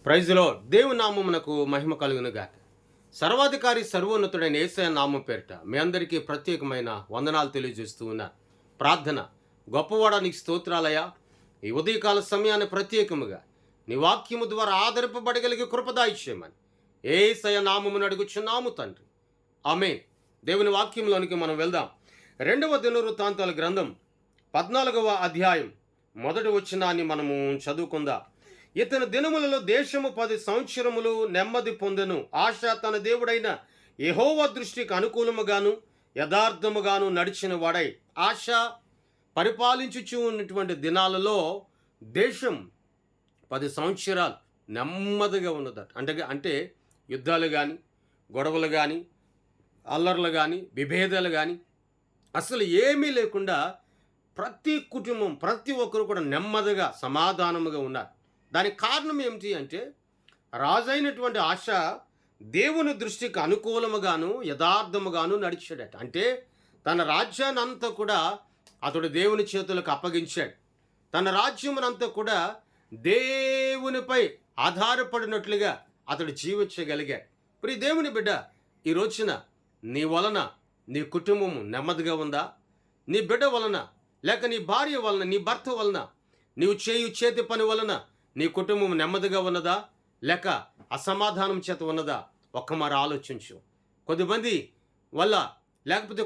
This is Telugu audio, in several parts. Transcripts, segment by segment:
ప్రైజ్లో దేవుని నామమునకు మహిమ కలుగును గాక. సర్వాధికారి సర్వోన్నతుడైన యేసయ్య నామం పేరిట మీ అందరికీ ప్రత్యేకమైన వందనాలు తెలియజేస్తూ ఉన్నా. ప్రార్థన. గొప్పవాడా నీకు స్తోత్రాలయ. ఈ ఉదయకాల సమయాన్ని ప్రత్యేకముగా నీ వాక్యము ద్వారా ఆదరింపబడగలిగే కృపదాయిచ్చేయమని యేసయ్య నామమును అడుగుచున్నాము తండ్రి. ఆమేన్. దేవుని వాక్యంలోనికి మనం వెళ్దాం. 2వ దినవృత్తాంతాల గ్రంథం 14వ అధ్యాయం మొదటి వచనాన్ని మనము చదువుకుందాం. ఇతని దినములలో దేశము 10 సంవత్సరములు నెమ్మది పొందెను. ఆశ తన దేవుడైన యెహోవా దృష్టికి అనుకూలముగాను యథార్థముగాను నడిచిన వాడై ఆశ పరిపాలించుచు ఉన్నటువంటి దినాలలో దేశం 10 సంవత్సరాలు నెమ్మదిగా ఉన్నదట. అంటే యుద్ధాలు కానీ, గొడవలు కానీ, అల్లర్లు కానీ, విభేదాలు కానీ అసలు ఏమీ లేకుండా ప్రతి కుటుంబం, ప్రతి ఒక్కరు కూడా నెమ్మదిగా సమాధానముగా ఉన్నారు. దానికి కారణం ఏమిటి అంటే రాజైనటువంటి ఆశ దేవుని దృష్టికి అనుకూలముగాను యథార్థముగాను నడిచాడట. అంటే తన రాజ్యాన్ని అంతా కూడా అతడు దేవుని చేతులకు అప్పగించాడు. తన రాజ్యమునంతా కూడా దేవునిపై ఆధారపడినట్లుగా అతడు జీవించగలిగాడు. ప్రియ దేవుని బిడ్డ, ఈ రోజున నీ వలన నీ కుటుంబము నెమ్మదిగా ఉందా? నీ బిడ్డ వలన, లేక నీ భార్య వలన, నీ భర్త వలన, నీవు చేతి పని వలన నీ కుటుంబం నెమ్మదిగా ఉన్నదా, లేక అసమాధానం చేత ఉన్నదా? ఒక్కమారు ఆలోచించు. కొద్దిమంది వల్ల, లేకపోతే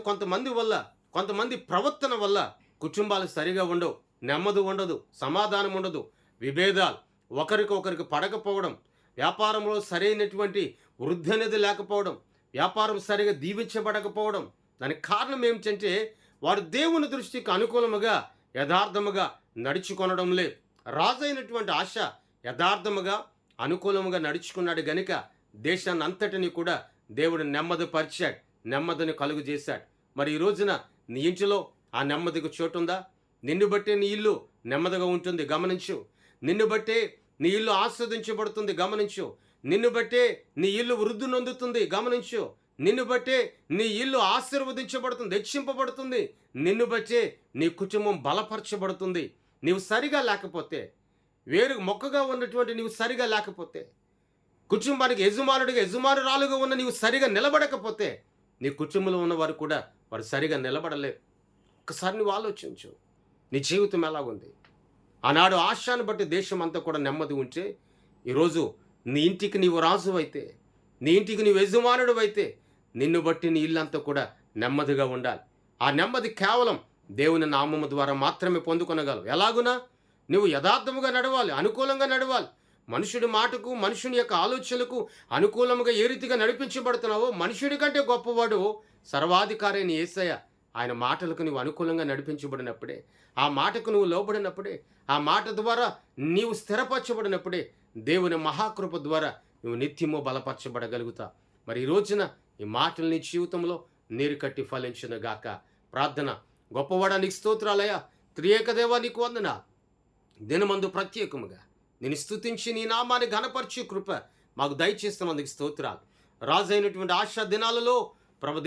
కొంతమంది ప్రవర్తన వల్ల కుటుంబాలు సరిగా ఉండవు, నెమ్మది ఉండదు, సమాధానం ఉండదు, విభేదాలు, ఒకరికి పడకపోవడం, వ్యాపారంలో సరైనటువంటి వృద్ధి అనేది లేకపోవడం, వ్యాపారం సరిగా దీవించబడకపోవడం. దానికి కారణం ఏమిటంటే వారు దేవుని దృష్టికి అనుకూలముగా యథార్థముగా నడుచుకొనడం లేదు. రాజైనటువంటి ఆశ యథార్థముగా అనుకూలముగా నడుచుకున్నాడు గనుక దేశాన్ని అంతటిని కూడా దేవుడు నెమ్మదిపరిచాడు, నెమ్మదిని కలుగు చేశాడు. మరి ఈ రోజున నీ ఇంటిలో ఆ నెమ్మదికి చోటుందా? నిన్ను బట్టే నీ ఇల్లు నెమ్మదిగా ఉంటుంది, గమనించు. నిన్ను బట్టే నీ ఇల్లు ఆస్వాదించబడుతుంది, గమనించు. నిన్ను బట్టే నీ ఇల్లు వృద్ధి నొందుతుంది, గమనించు. నిన్ను బట్టే నీ ఇల్లు ఆశీర్వదించబడుతుంది, హెచ్చింపబడుతుంది. నిన్ను బట్టే నీ కుటుంబం బలపరచబడుతుంది. నీవు సరిగా లేకపోతే, వేరు మొక్కగా ఉన్నటువంటి నీవు సరిగా లేకపోతే, కుటుంబానికి యజమానురాలుగా ఉన్న నీవు సరిగా నిలబడకపోతే, నీ కుటుంబంలో ఉన్నవారు కూడా వారు సరిగా నిలబడలేరు. ఒకసారి నువ్వు ఆలోచించు, నీ జీవితం ఎలాగుంది? ఆనాడు ఆశాను బట్టి దేశం అంతా కూడా నెమ్మది ఉంటే, ఈరోజు నీ ఇంటికి నీవు రాజు అయితే, నీ ఇంటికి నీవు యజమానుడు అయితే, నిన్ను బట్టి నీ ఇల్లంతా కూడా నెమ్మదిగా ఉండాలి. ఆ నెమ్మది కేవలం దేవుని నామము ద్వారా మాత్రమే పొందుకొనగలవు. ఎలాగునా? నువ్వు యథార్థముగా నడవాలి, అనుకూలంగా నడవాలి. మనుషుడి మాటకు, మనుషుని యొక్క ఆలోచనలకు అనుకూలంగా ఏ రీతిగా నడిపించబడుతున్నావో, మనుషుడి కంటే గొప్పవాడు సర్వాధికారి అయిన యేసయ్య. ఆయన మాటలకు నువ్వు అనుకూలంగా నడిపించబడినప్పుడే, ఆ మాటకు నువ్వు లోబడినప్పుడే, ఆ మాట ద్వారా నీవు స్థిరపరచబడినప్పుడే దేవుని మహాకృప ద్వారా నువ్వు నిత్యము బలపరచబడగలుగుతా. మరి ఈ రోజున ఈ మాటలు నీ జీవితంలో నీరు కట్టి ఫలించిన గాక. ప్రార్థన. గొప్పవాడా నీకు స్తోత్రాలయ. త్రియేక దేవా నీకు వందన. దినమందు ప్రత్యేకముగా నేను స్తుతించి నీ నామాన్ని ఘనపరిచే కృప మాకు దయచేస్తున్నందుకు స్తోత్రాలు. రాజైనటువంటి ఆశా దినాలలో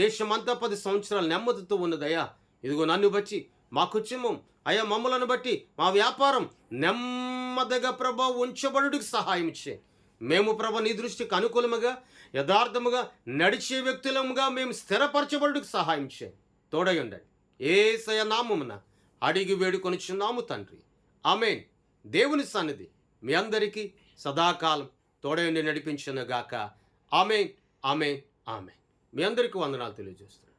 దేశమంతా 10 సంవత్సరాలు నెమ్మదితో ఉన్నదయ్యా. ఇదిగో నన్ను బట్టి, మా కుటుంబం అయ్యా, మమ్మలను బట్టి మా వ్యాపారం నెమ్మదిగా ఉంచబడుటకు సహాయం ఇచ్చే. మేము నీ దృష్టికి అనుకూలముగా యథార్థముగా నడిచే వ్యక్తులముగా మేము స్థిరపరచబడుటకు సహాయం చే. తోడై ఉండండి. యేసయ్య నామమున అడిగి వేడుకొనుచున్నాము తండ్రి. ఆమేన్. దేవుని సన్నిధి మీ అందరికీ సదాకాలం తోడై ఉండి నడిపించును గాక. ఆమేన్, ఆమేన్, ఆమేన్. మీ అందరికీ వందనాలు తెలియజేస్తున్నాను.